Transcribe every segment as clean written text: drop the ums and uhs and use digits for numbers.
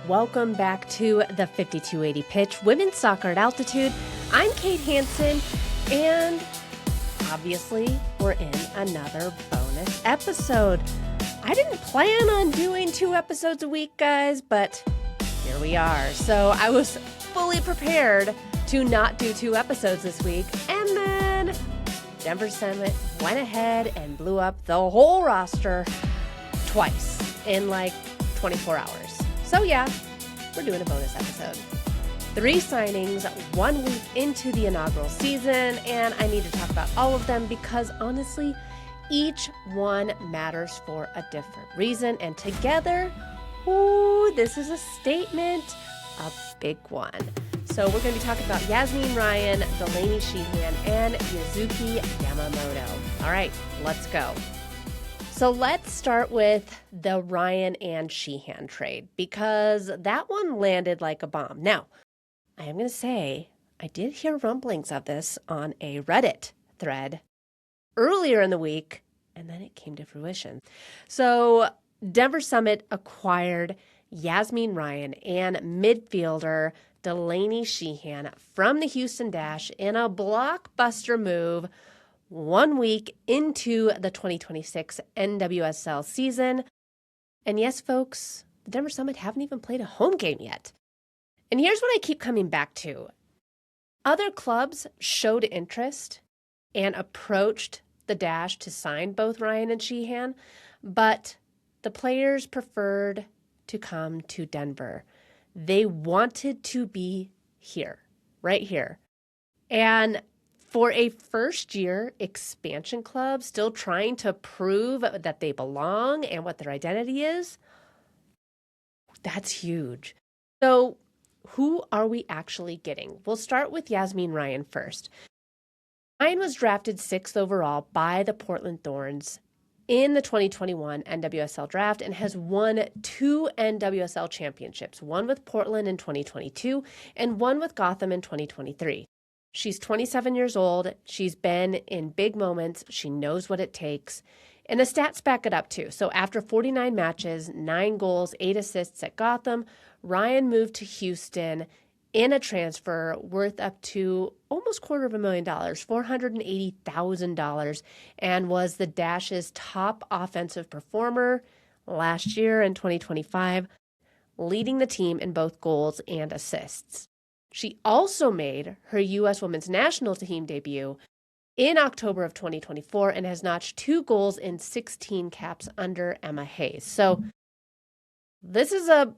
Welcome back to the 5280 Pitch, Women's Soccer at Altitude. I'm Kate Hanson, and obviously we're in another bonus episode. I didn't plan on doing 2 episodes a week, guys, but here we are. So I was fully prepared to not do 2 episodes this week, and then Denver Summit went ahead and blew up the whole roster twice in like 24 hours. So yeah, we're doing a bonus episode. 3 signings, 1 week into the inaugural season, and I need to talk about all of them because honestly, each one matters for a different reason, and together, ooh, this is a statement, a big one. So we're going to be talking about Yazmeen Ryan, Delanie Sheehan, and Yuzuki Yamamoto. All right, let's go. So let's start with the Ryan and Sheehan trade because that one landed like a bomb. Now, I am going to say I did hear rumblings of this on a Reddit thread earlier in the week, and then it came to fruition. So Denver Summit acquired Yazmeen Ryan and midfielder Delanie Sheehan from the Houston Dash in a blockbuster move 1 week into the 2026 NWSL season. And yes, folks, the Denver Summit haven't even played a home game yet. And here's what I keep coming back to. Other clubs showed interest and approached the Dash to sign both Ryan and Sheehan, but the players preferred to come to Denver. They wanted to be here, right here. And for a first-year expansion club still trying to prove that they belong and what their identity is, that's huge. So who are we actually getting? We'll start with Yazmeen Ryan first. Ryan was drafted 6th overall by the Portland Thorns in the 2021 NWSL draft and has won 2 NWSL championships, one with Portland in 2022 and one with Gotham in 2023. She's 27 years old. She's been in big moments. She knows what it takes. And the stats back it up too. So after 49 matches, 9 goals, 8 assists at Gotham, Ryan moved to Houston in a transfer worth up to almost $250,000, $480,000, and was the Dash's top offensive performer last year in 2025, leading the team in both goals and assists. She also made her U.S. Women's National Team debut in October of 2024 and has notched 2 goals in 16 caps under Emma Hayes. So this is a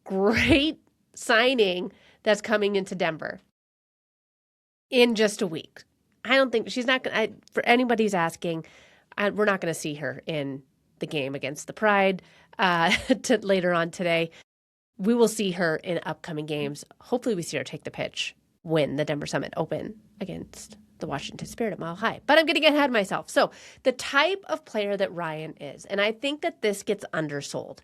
great signing that's coming into Denver in just a week. I don't think she's not going to, for anybody's asking, we're not going to see her in the game against the Pride later on today. We will see her in upcoming games. Hopefully we see her take the pitch when the Denver Summit open against the Washington Spirit at Mile High. But I'm going to get ahead of myself. So the type of player that Ryan is, and I think that this gets undersold,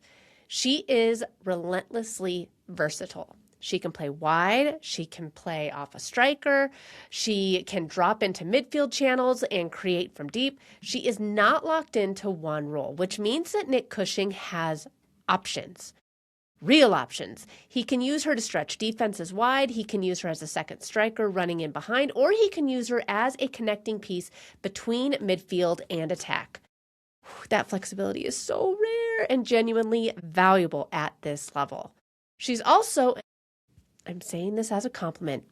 she is relentlessly versatile. She can play wide. She can play off a striker. She can drop into midfield channels and create from deep. She is not locked into one role, which means that Nick Cushing has options. Real options. He can use her to stretch defenses wide. He can use her as a second striker running in behind, or he can use her as a connecting piece between midfield and attack. That flexibility is so rare and genuinely valuable at this level. She's also, I'm saying this as a compliment,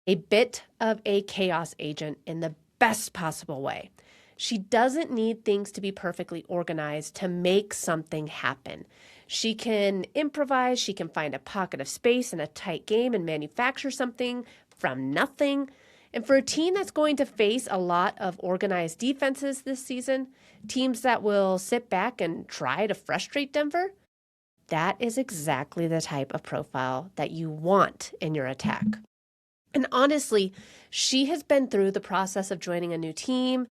a bit of a chaos agent in the best possible way. She doesn't need things to be perfectly organized to make something happen. She can improvise, she can find a pocket of space in a tight game and manufacture something from nothing. And for a team that's going to face a lot of organized defenses this season, teams that will sit back and try to frustrate Denver, that is exactly the type of profile that you want in your attack. And honestly, she has been through the process of joining a new team,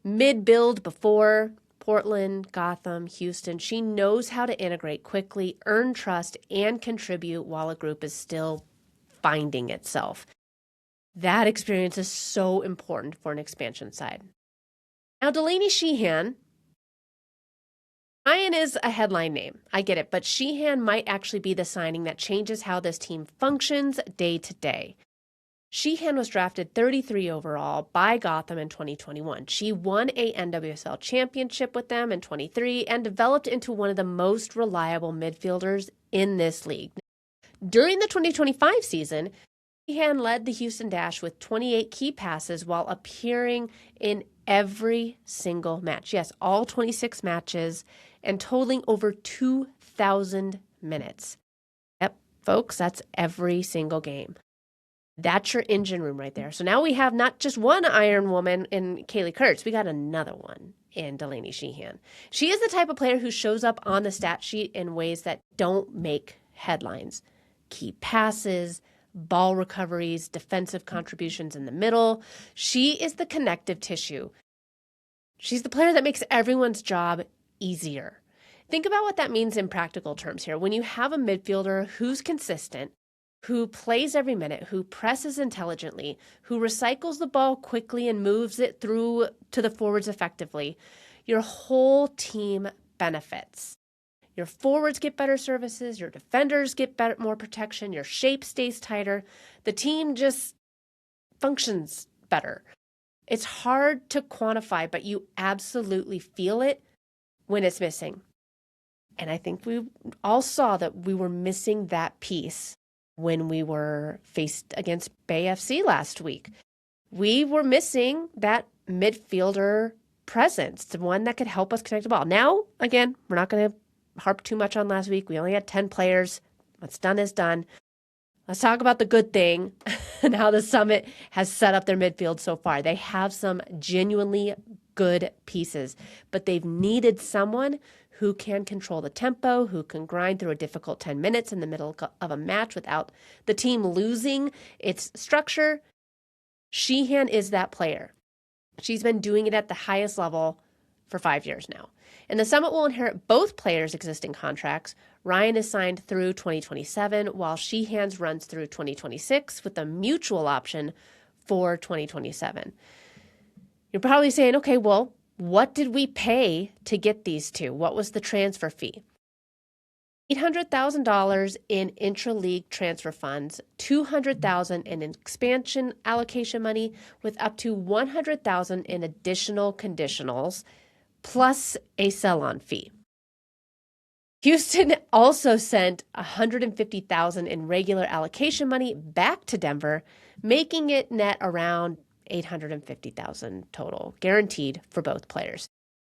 mid-build before, Portland, Gotham, Houston. She knows how to integrate quickly, earn trust, and contribute while a group is still finding itself. That experience is so important for an expansion side. Now, Delanie Sheehan Ryan is a headline name. I get it. But Sheehan might actually be the signing that changes how this team functions day to day. Sheehan was drafted 33 overall by Gotham in 2021. She won a NWSL championship with them in 23 and developed into one of the most reliable midfielders in this league. During the 2025 season, Sheehan led the Houston Dash with 28 key passes while appearing in every single match. Yes, all 26 matches and totaling over 2,000 minutes. Yep, folks, that's every single game. That's your engine room right there. So now we have not just one Iron Woman in Kaylee Kurtz, we got another one in Delanie Sheehan. She is the type of player who shows up on the stat sheet in ways that don't make headlines. Key passes, ball recoveries, defensive contributions in the middle. She is the connective tissue. She's the player that makes everyone's job easier. Think about what that means in practical terms here. When you have a midfielder who's consistent, who plays every minute, who presses intelligently, who recycles the ball quickly and moves it through to the forwards effectively, your whole team benefits. Your forwards get better services, your defenders get more protection, your shape stays tighter. The team just functions better. It's hard to quantify, but you absolutely feel it when it's missing. And I think we all saw that we were missing that piece when we were faced against Bay FC last week. We were missing that midfielder presence, the one that could help us connect the ball. Now, again, we're not going to harp too much on last week. We only had 10 players. What's done is done. Let's talk about the good thing and how the Summit has set up their midfield so far. They have some genuinely good pieces, but they've needed someone who can control the tempo, who can grind through a difficult 10 minutes in the middle of a match without the team losing its structure. Sheehan is that player. She's been doing it at the highest level for 5 years now. And the Summit will inherit both players' existing contracts. Ryan is signed through 2027, while Sheehan's runs through 2026 with a mutual option for 2027. You're probably saying, okay, well, what did we pay to get these two? What was the transfer fee? $800,000 in intra-league transfer funds, $200,000 in expansion allocation money, with up to $100,000 in additional conditionals, plus a sell-on fee. Houston also sent $150,000 in regular allocation money back to Denver, making it net around $850,000 total, guaranteed for both players.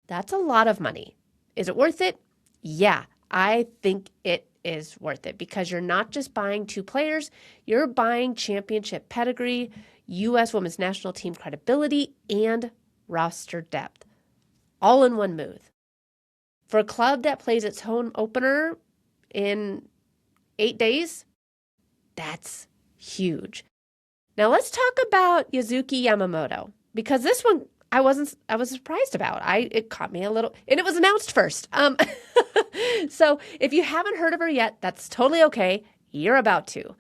That's a lot of money. Is it worth it? Yeah, I think it is worth it because you're not just buying two players, you're buying championship pedigree, U.S. Women's National Team credibility, and roster depth, all in one move. For a club that plays its home opener in 8 days, that's huge. Now let's talk about Yuzuki Yamamoto, because this one I was surprised about. It caught me a little, and it was announced first. So if you haven't heard of her yet, that's totally okay. You're about to.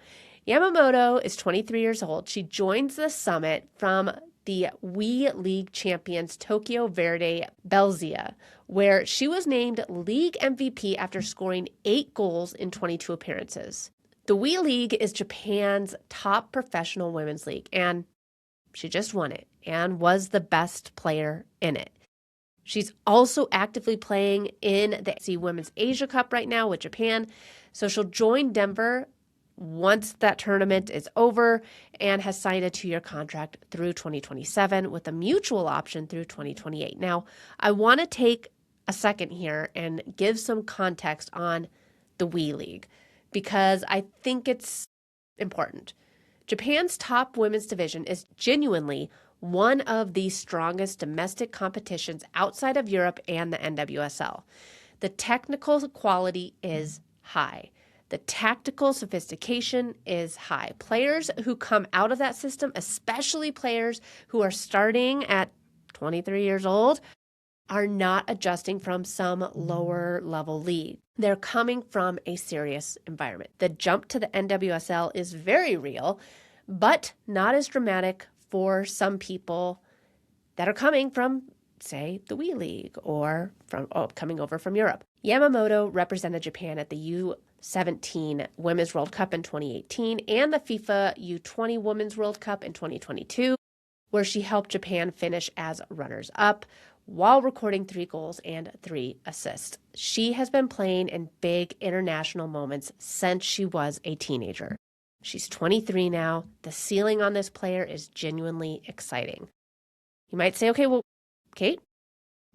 Yamamoto is 23 years old. She joins the Summit from the WE League champions Tokyo Verde Belzia, where she was named league MVP after scoring 8 goals in 22 appearances. The WE League is Japan's top professional women's league, and she just won it and was the best player in it. She's also actively playing in the Women's Asia Cup right now with Japan, so she'll join Denver once that tournament is over and has signed a 2-year contract through 2027 with a mutual option through 2028. Now, I want to take a second here and give some context on the WE League, because I think it's important. Japan's top women's division is genuinely one of the strongest domestic competitions outside of Europe and the NWSL. The technical quality is high. The tactical sophistication is high. Players who come out of that system, especially players who are starting at 23 years old, are not adjusting from some lower level league. They're coming from a serious environment. The jump to the NWSL is very real, but not as dramatic for some people that are coming from say, the WE League or coming over from Europe. Yamamoto represented Japan at the U17 Women's World Cup in 2018 and the FIFA U20 Women's World Cup in 2022, where she helped Japan finish as runners-up while recording 3 goals and 3 assists. She has been playing in big international moments since she was a teenager. She's 23 now. The ceiling on this player is genuinely exciting. You might say, okay, well, Kate,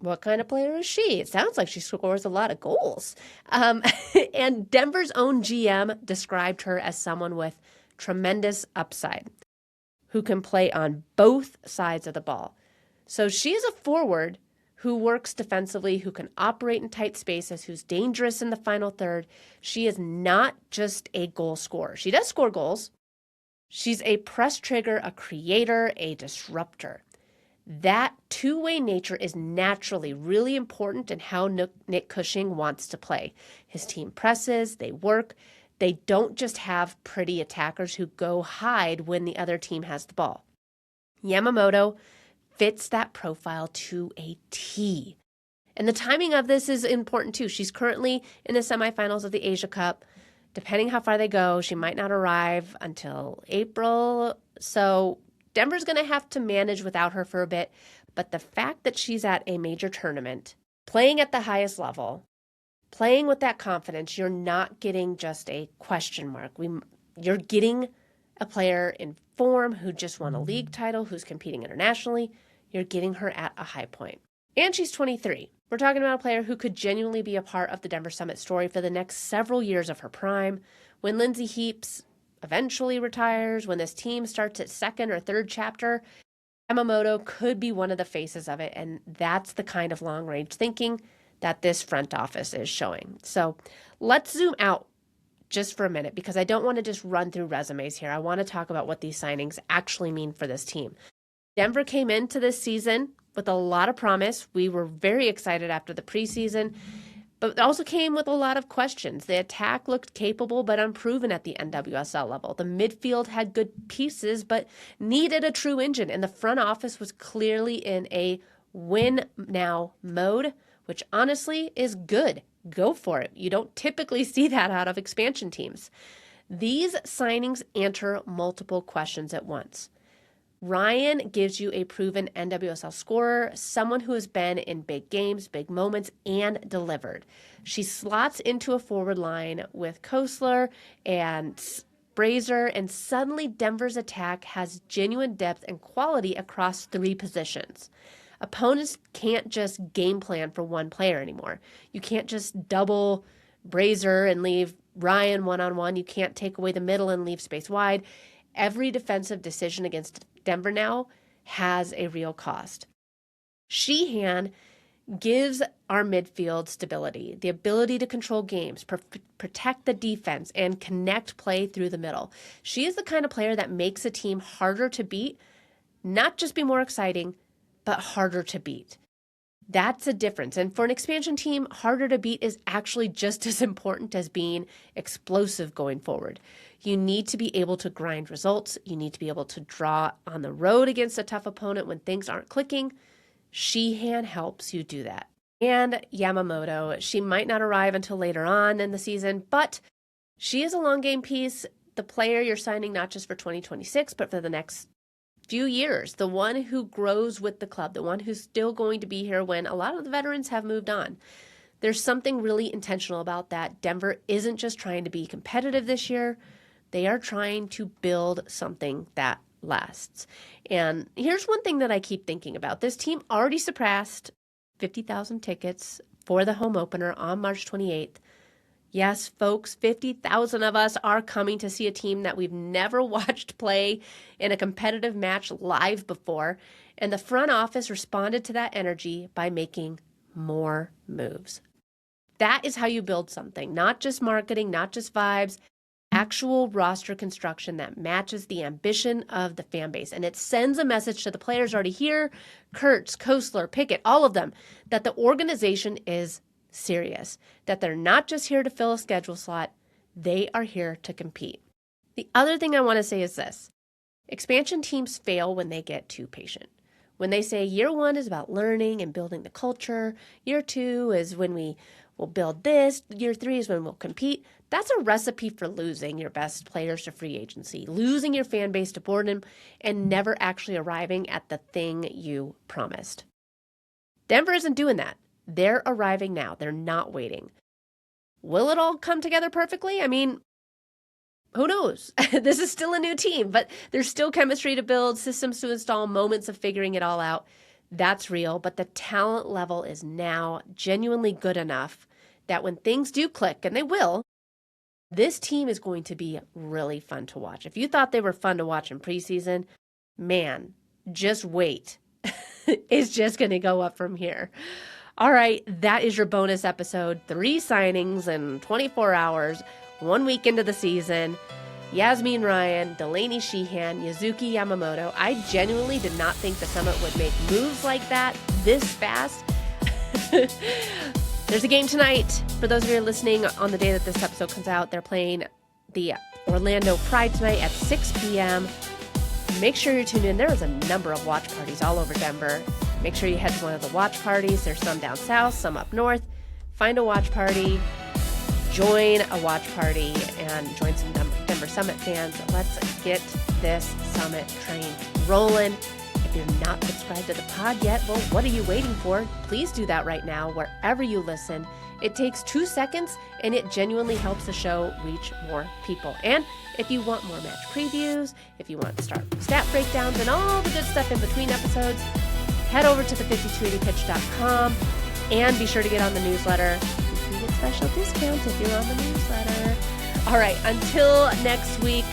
what kind of player is she? It sounds like she scores a lot of goals. And Denver's own GM described her as someone with tremendous upside who can play on both sides of the ball. So she is a forward who works defensively, who can operate in tight spaces, who's dangerous in the final third. She is not just a goal scorer. She does score goals. She's a press trigger, a creator, a disruptor. That two-way nature is naturally really important in how Nick Cushing wants to play. His team presses, they work. They don't just have pretty attackers who go hide when the other team has the ball. Yamamoto fits that profile to a T. And the timing of this is important too. She's currently in the semifinals of the Asia Cup. Depending how far they go, she might not arrive until April. So Denver's going to have to manage without her for a bit. But the fact that she's at a major tournament, playing at the highest level, playing with that confidence, you're not getting just a question mark. You're getting a player in form who just won a league title, who's competing internationally. You're getting her at a high point. And she's 23. We're talking about a player who could genuinely be a part of the Denver Summit story for the next several years of her prime. When Lindsay Heaps eventually retires, when this team starts its second or third chapter, Yamamoto could be one of the faces of it. And that's the kind of long-range thinking that this front office is showing. So let's zoom out just for a minute, because I don't want to just run through resumes here. I want to talk about what these signings actually mean for this team. Denver came into this season with a lot of promise. We were very excited after the preseason, but it also came with a lot of questions. The attack looked capable but unproven at the NWSL level. The midfield had good pieces but needed a true engine, and the front office was clearly in a win-now mode, which honestly is good. Go for it. You don't typically see that out of expansion teams. These signings answer multiple questions at once. Ryan gives you a proven NWSL scorer, someone who has been in big games, big moments, and delivered. She slots into a forward line with Kostler and Brazier, and suddenly Denver's attack has genuine depth and quality across 3 positions. Opponents can't just game plan for one player anymore. You can't just double Brazier and leave Ryan one-on-one. You can't take away the middle and leave space wide. Every defensive decision against Denver now has a real cost. Sheehan gives our midfield stability, the ability to control games, protect the defense, and connect play through the middle. She is the kind of player that makes a team harder to beat, not just be more exciting, but harder to beat. That's a difference. And for an expansion team, harder to beat is actually just as important as being explosive going forward. You need to be able to grind results. You need to be able to draw on the road against a tough opponent when things aren't clicking. Sheehan helps you do that. And Yamamoto, she might not arrive until later on in the season, but she is a long game piece, the player you're signing not just for 2026, but for the next few years, the one who grows with the club, the one who's still going to be here when a lot of the veterans have moved on. There's something really intentional about that. Denver isn't just trying to be competitive this year. They are trying to build something that lasts. And here's one thing that I keep thinking about. This team already surpassed 50,000 tickets for the home opener on March 28th. Yes, folks, 50,000 of us are coming to see a team that we've never watched play in a competitive match live before. And the front office responded to that energy by making more moves. That is how you build something, not just marketing, not just vibes, actual roster construction that matches the ambition of the fan base. And it sends a message to the players already here, Kurtz, Kostler, Pickett, all of them, that the organization is serious, that they're not just here to fill a schedule slot, they are here to compete. The other thing I want to say is this. Expansion teams fail when they get too patient, When they say year 1 is about learning and building the culture, year 2 is when we will build this, year 3 is when we'll compete, that's a recipe for losing your best players to free agency, losing your fan base to boredom, and never actually arriving at the thing you promised. Denver isn't doing that. They're arriving now. They're not waiting. Will it all come together perfectly? I mean, who knows? This is still a new team, but there's still chemistry to build, systems to install, moments of figuring it all out. That's real, but the talent level is now genuinely good enough that when things do click, and they will, this team is going to be really fun to watch. If you thought they were fun to watch in preseason, man, just wait. It's just going to go up from here. All right, that is your bonus episode. 3 signings in 24 hours, 1 week into the season. Yazmeen Ryan, Delanie Sheehan, Yuzuki Yamamoto. I genuinely did not think the Summit would make moves like that this fast. There's a game tonight. For those of you listening on the day that this episode comes out, they're playing the Orlando Pride tonight at 6 p.m. Make sure you're tuned in. There is a number of watch parties all over Denver. Make sure you head to one of the watch parties. There's some down south, some up north. Find a watch party, join a watch party, and join some Denver Summit fans. Let's get this Summit train rolling. If you're not subscribed to the pod yet, well, what are you waiting for? Please do that right now, wherever you listen. It takes 2 seconds, and it genuinely helps the show reach more people. And if you want more match previews, if you want to start stat breakdowns and all the good stuff in between episodes, head over to the5280pitch.com and be sure to get on the newsletter. You can get special discounts if you're on the newsletter. All right, until next week,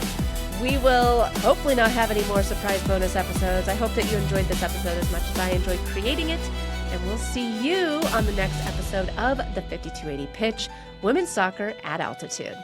we will hopefully not have any more surprise bonus episodes. I hope that you enjoyed this episode as much as I enjoyed creating it. And we'll see you on the next episode of the 5280 Pitch, Women's Soccer at Altitude.